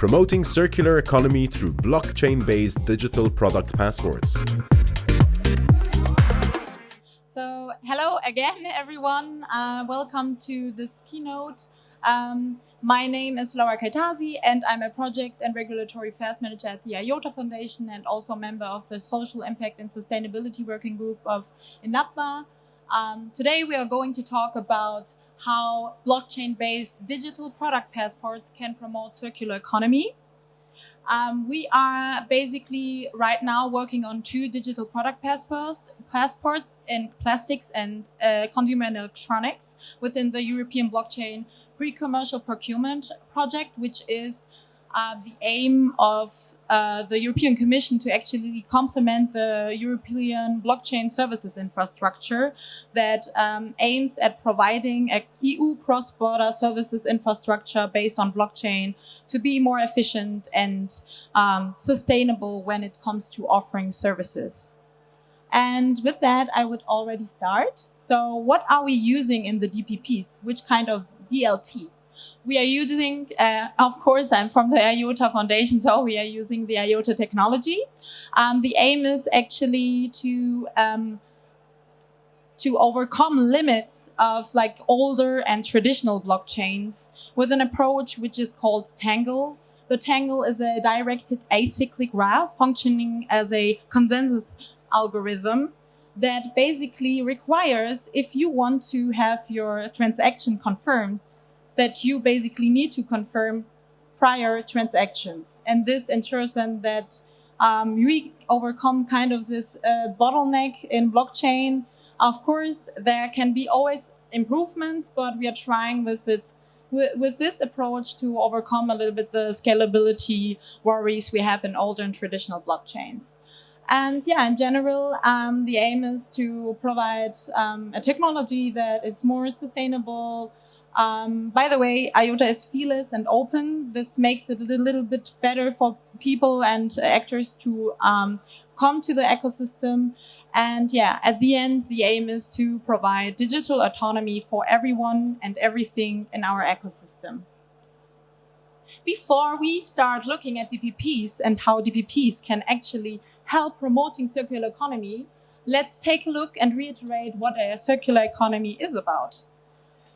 promoting circular economy through blockchain-based digital product passports. So, hello again, everyone. Welcome to this keynote. My name is Laura Kajtazi, and I'm a Project and Regulatory Affairs Manager at the IOTA Foundation and also a member of the Social Impact and Sustainability Working Group of INAPMA. Today, we are going to talk about how blockchain-based digital product passports can promote circular economy. We are basically right now working on 2 digital product passports in plastics and consumer electronics within the European blockchain pre-commercial procurement project, which is the aim of the European Commission to actually complement the European blockchain services infrastructure that aims at providing a EU cross-border services infrastructure based on blockchain to be more efficient and sustainable when it comes to offering services. And with that, I would already start. So what are we using in the DPPs? Which kind of DLT? We are using, of course, I'm from the IOTA Foundation, so we are using the IOTA technology. The aim is actually to overcome limits of like older and traditional blockchains with an approach which is called Tangle. The Tangle is a directed acyclic graph functioning as a consensus algorithm that basically requires, if you want to have your transaction confirmed, that you basically need to confirm prior transactions. And this ensures then that we overcome kind of this bottleneck in blockchain. Of course, there can be always improvements, but we are trying with this approach to overcome a little bit the scalability worries we have in older and traditional blockchains. And yeah, in general, the aim is to provide a technology that is more sustainable. By the way, IOTA is feeless and open. This makes it a little bit better for people and actors to come to the ecosystem. And yeah, at the end, the aim is to provide digital autonomy for everyone and everything in our ecosystem. Before we start looking at DPPs and how DPPs can actually help promoting circular economy, let's take a look and reiterate what a circular economy is about.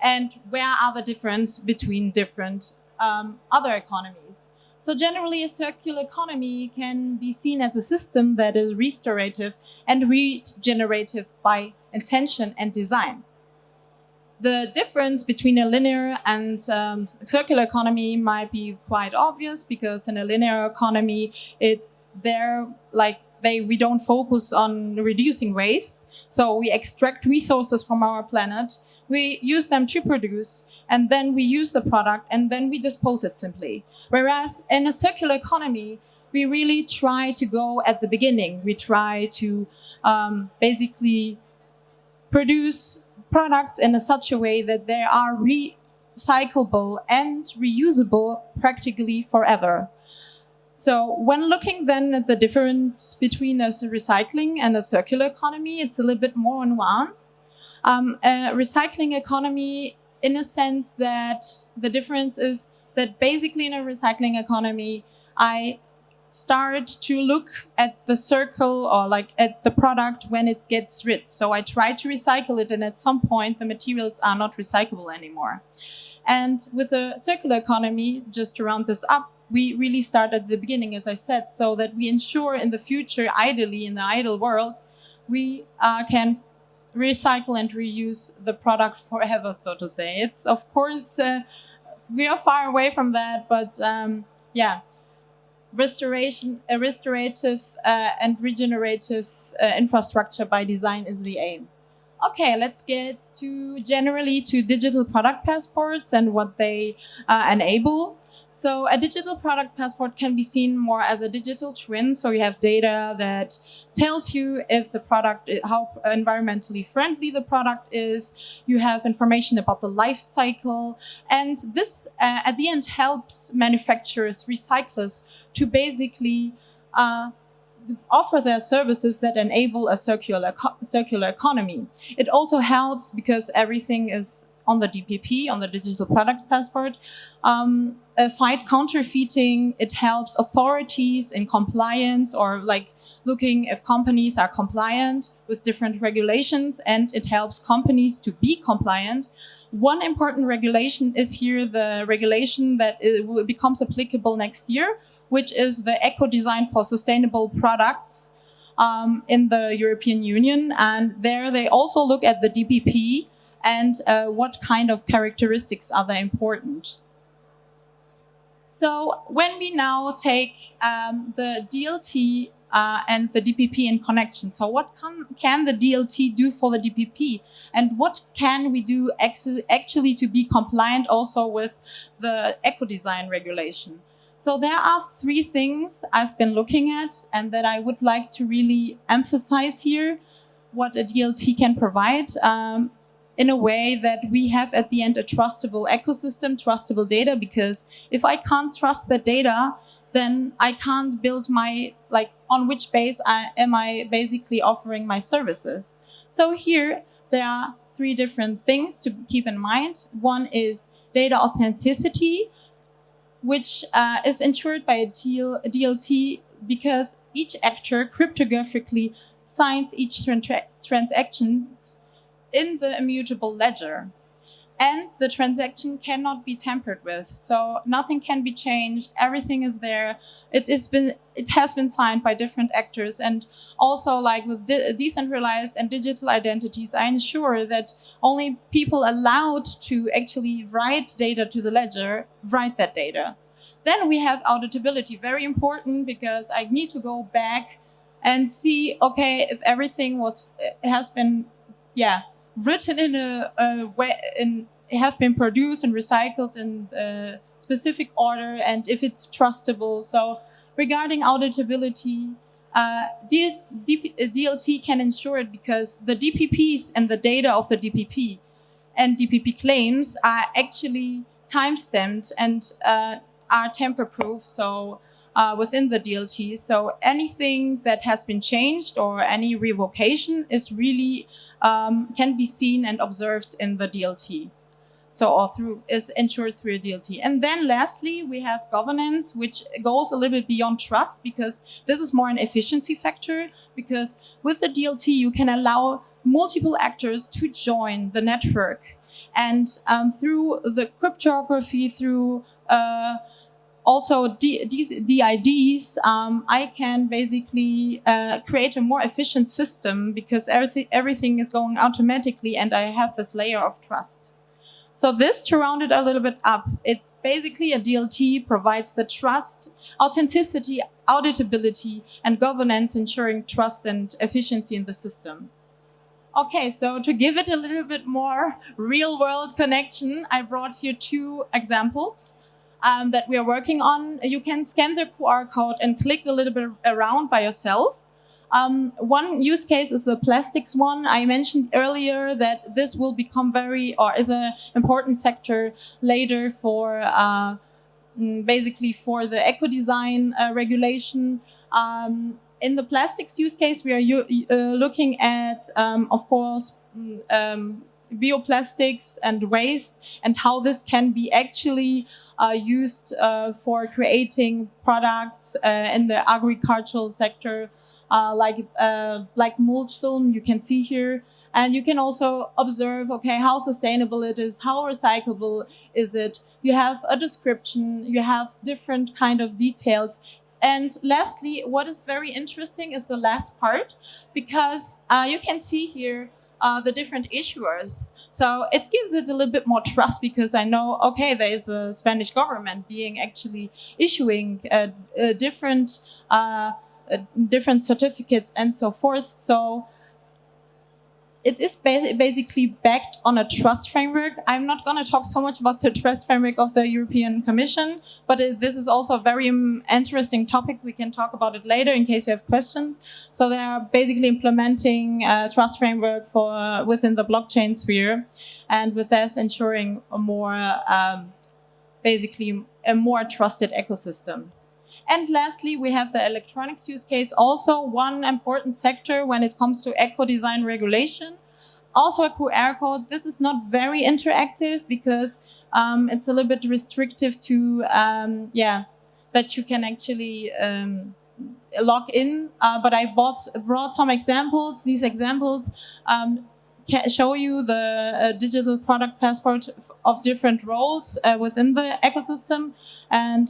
And where are the differences between different other economies? So generally, a circular economy can be seen as a system that is restorative and regenerative by intention and design. The difference between a linear and circular economy might be quite obvious, because in a linear economy, we don't focus on reducing waste. So we extract resources from our planet, we use them to produce, and then we use the product, and then we dispose it simply. Whereas in a circular economy, we really try to go at the beginning. We try to basically produce products in such a way that they are recyclable and reusable practically forever. So when looking then at the difference between a recycling and a circular economy, it's a little bit more nuanced. A recycling economy, in a sense that the difference is that basically in a recycling economy, I start to look at the circle or like at the product when it gets rid. So I try to recycle it, and at some point the materials are not recyclable anymore. And with a circular economy, just to round this up, we really start at the beginning, as I said, so that we ensure in the future, ideally in the ideal world, we can recycle and reuse the product forever, so to say. It's, of course, we are far away from that, but yeah, restorative and regenerative infrastructure by design is the aim. Okay, let's get generally to digital product passports and what they enable. So a digital product passport can be seen more as a digital twin. So you have data that tells you if the product, how environmentally friendly the product is. You have information about the life cycle. And this, at the end, helps manufacturers, recyclers, to basically offer their services that enable a circular economy. It also helps because everything is on the DPP, on the Digital Product Passport, fight counterfeiting. It helps authorities in compliance, or like looking if companies are compliant with different regulations, and it helps companies to be compliant. One important regulation is here the regulation that becomes applicable next year, which is the Eco Design for Sustainable Products in the European Union. And there they also look at the DPP and what kind of characteristics are they important. So when we now take the DLT and the DPP in connection, so what can the DLT do for the DPP, and what can we do actually to be compliant also with the eco-design regulation? So there are three things I've been looking at and that I would like to really emphasize here, what a DLT can provide in a way that we have at the end a trustable ecosystem, trustable data, because if I can't trust the data, then I can't build my, like, on which base am I basically offering my services. So here there are three different things to keep in mind. One is data authenticity, which is ensured by a DLT because each actor cryptographically signs each transaction in the immutable ledger. And the transaction cannot be tampered with. So nothing can be changed. Everything is there. It has been signed by different actors. And also, like with decentralized and digital identities, I ensure that only people allowed to actually write data to the ledger write that data. Then we have auditability, very important, because I need to go back and see, okay, if everything has been written in a way, it has been produced and recycled in a specific order, and if it's trustable. So regarding auditability, DLT can ensure it because the DPPs and the data of the DPP and DPP claims are actually time-stamped and are tamper-proof, so within the DLT. So anything that has been changed or any revocation is really can be seen and observed in the DLT. So is ensured through a DLT. And then lastly, we have governance, which goes a little bit beyond trust, because this is more an efficiency factor, because with the DLT, you can allow multiple actors to join the network. And through the cryptography, through also DIDs, I can basically create a more efficient system because everything is going automatically and I have this layer of trust. So this, to round it a little bit up, it basically a DLT provides the trust, authenticity, auditability, and governance, ensuring trust and efficiency in the system. Okay, so to give it a little bit more real-world connection, I brought here two examples that we are working on. You can scan the QR code and click a little bit around by yourself. One use case is the plastics one. I mentioned earlier that this will become is an important sector later for basically for the eco-design regulation. In the plastics use case, we are looking at, of course, bioplastics and waste, and how this can be actually used for creating products in the agricultural sector, like mulch film you can see here. And you can also observe, okay, how sustainable it is, how recyclable is it. You have a description, you have different kind of details. And lastly, what is very interesting is the last part, because you can see here the different issuers. So it gives it a little bit more trust, because I know, okay, there is the Spanish government being actually issuing different certificates and so forth. So it is basically backed on a trust framework. I'm not going to talk so much about the trust framework of the European Commission, but this is also a very interesting topic. We can talk about it later in case you have questions. So they are basically implementing a trust framework for within the blockchain sphere, and with this ensuring a more, basically a more trusted ecosystem. And lastly, we have the electronics use case, also one important sector when it comes to eco-design regulation. Also a QR code. This is not very interactive because it's a little bit restrictive to, that you can actually log in. But I brought some examples. These examples can show you the digital product passport of different roles within the ecosystem. And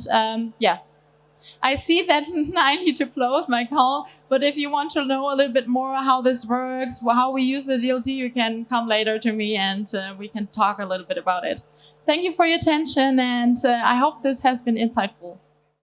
I see that I need to close my call, but if you want to know a little bit more how this works, how we use the DLT, you can come later to me and we can talk a little bit about it. Thank you for your attention, and I hope this has been insightful.